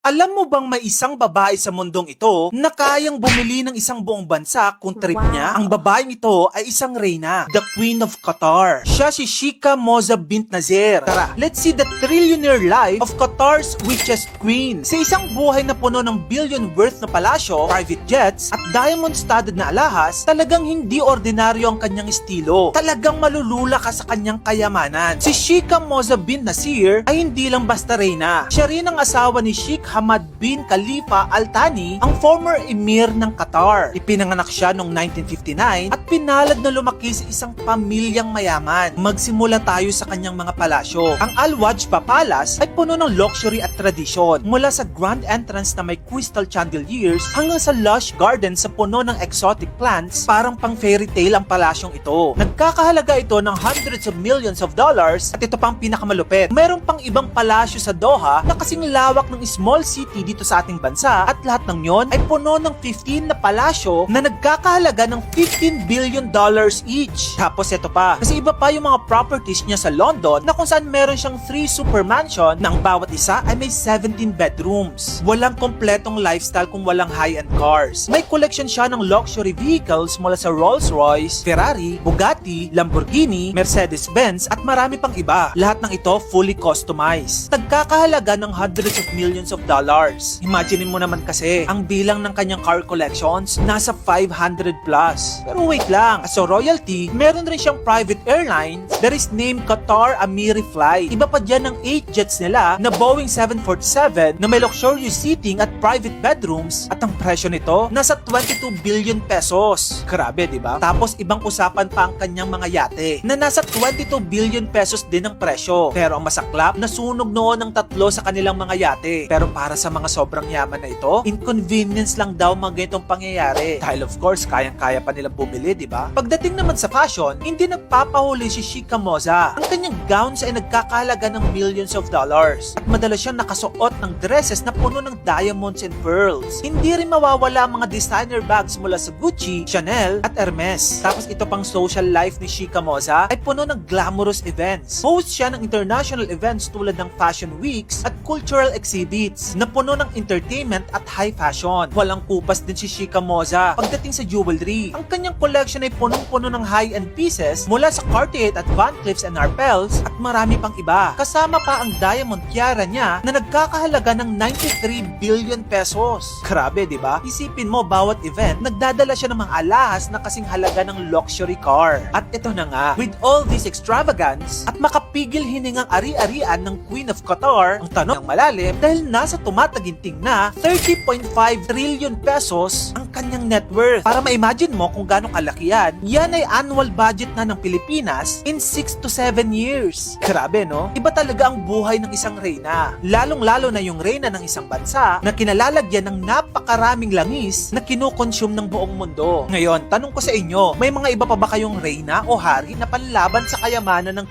Alam mo bang may isang babae sa mundong ito na kayang bumili ng isang buong bansa kung trip niya? Ang babaeng ito ay isang reyna, the Queen of Qatar. Siya si Sheikha Moza bint Nasser. Tara, let's see the trillionaire life of Qatar's richest queen. Sa isang buhay na puno ng billion worth na palasyo, private jets, at diamond-studded na alahas, talagang hindi ordinaryo ang kanyang estilo. Talagang malulula ka sa kanyang kayamanan. Si Sheikha Moza bint Nasser ay hindi lang basta reyna. Siya rin ang asawa ni Sheikh Hamad bin Khalifa Al Thani, ang former emir ng Qatar. Ipinanganak siya noong 1959 at pinalad na lumaki sa isang pamilyang mayaman. Magsimula tayo sa kanyang mga palasyo. Ang Al Wajba Palace ay puno ng luxury at tradisyon. Mula sa grand entrance na may crystal chandeliers hanggang sa lush garden sa puno ng exotic plants, parang pang fairy tale ang palasyong ito. Nagkakahalaga ito ng hundreds of millions of dollars at ito pang pinakamalupit. Meron pang ibang palasyo sa Doha na kasing lawak ng small city dito sa ating bansa at lahat ng yon ay puno ng 15 na palasyo na nagkakahalaga ng $15 billion each. Tapos ito pa, kasi iba pa yung mga properties niya sa London na kung saan meron siyang 3 super mansion na ang bawat isa ay may 17 bedrooms. Walang kompletong lifestyle kung walang high-end cars. May collection siya ng luxury vehicles mula sa Rolls-Royce, Ferrari, Bugatti, Lamborghini, Mercedes-Benz at marami pang iba. Lahat ng ito fully customized. Nagkakahalaga ng hundreds of millions of dollars. Imagine mo naman kasi, ang bilang ng kanyang car collections nasa 500 plus. Pero wait lang, as a royalty, meron rin siyang private airline that is named Qatar Amiri Flight. Iba pa dyan ng 8 jets nila na Boeing 747 na may luxurious seating at private bedrooms at ang presyo nito nasa 22 billion pesos. Grabe, di ba? Tapos ibang usapan pa ang kanyang mga yate na nasa 22 billion pesos din ang presyo. Pero ang masaklap, nasunog noon ng 3 sa kanilang mga yate. Pero para sa mga sobrang yaman na ito, inconvenience lang daw mga ganitong pangyayari. Dahil of course, kayang-kaya pa nilang bumili, di ba? Pagdating naman sa fashion, hindi nagpapahuli si Sheikha Moza. Ang kanyang gowns ay nagkakahalaga ng millions of dollars. At madalas siyang nakasuot ng dresses na puno ng diamonds and pearls. Hindi rin mawawala ang mga designer bags mula sa Gucci, Chanel, at Hermes. Tapos ito pang social life ni Sheikha Moza ay puno ng glamorous events. Host siya ng international events tulad ng fashion weeks at cultural exhibits na puno ng entertainment at high fashion. Walang kupas din si Sheikha Moza pagdating sa jewelry. Ang kanyang collection ay punong-puno ng high-end pieces mula sa Cartier at Van Cleefs and Arpels at marami pang iba. Kasama pa ang diamond tiara niya na nagkakahalaga ng 93 billion pesos. Grabe, di ba? Isipin mo, bawat event, nagdadala siya ng mga alahas na kasing halaga ng luxury car. At ito na nga, with all this extravagance at makapigil hiningang ari-arian ng Queen of Qatar, ang tanong ng malalim dahil nasa tumataginting na 30.5 trillion pesos ang kanyang net worth. Para ma-imagine mo kung gaano kalaki yan ay annual budget na ng Pilipinas in 6 to 7 years. Grabe, no? Iba talaga ang buhay ng isang reyna. Lalong-lalo na yung reyna ng isang bansa na kinalalagyan ng napakaraming langis na kinukonsume ng buong mundo. Ngayon, tanong ko sa inyo, may mga iba pa ba kayong reyna o hari na panlaban sa kayamanan ng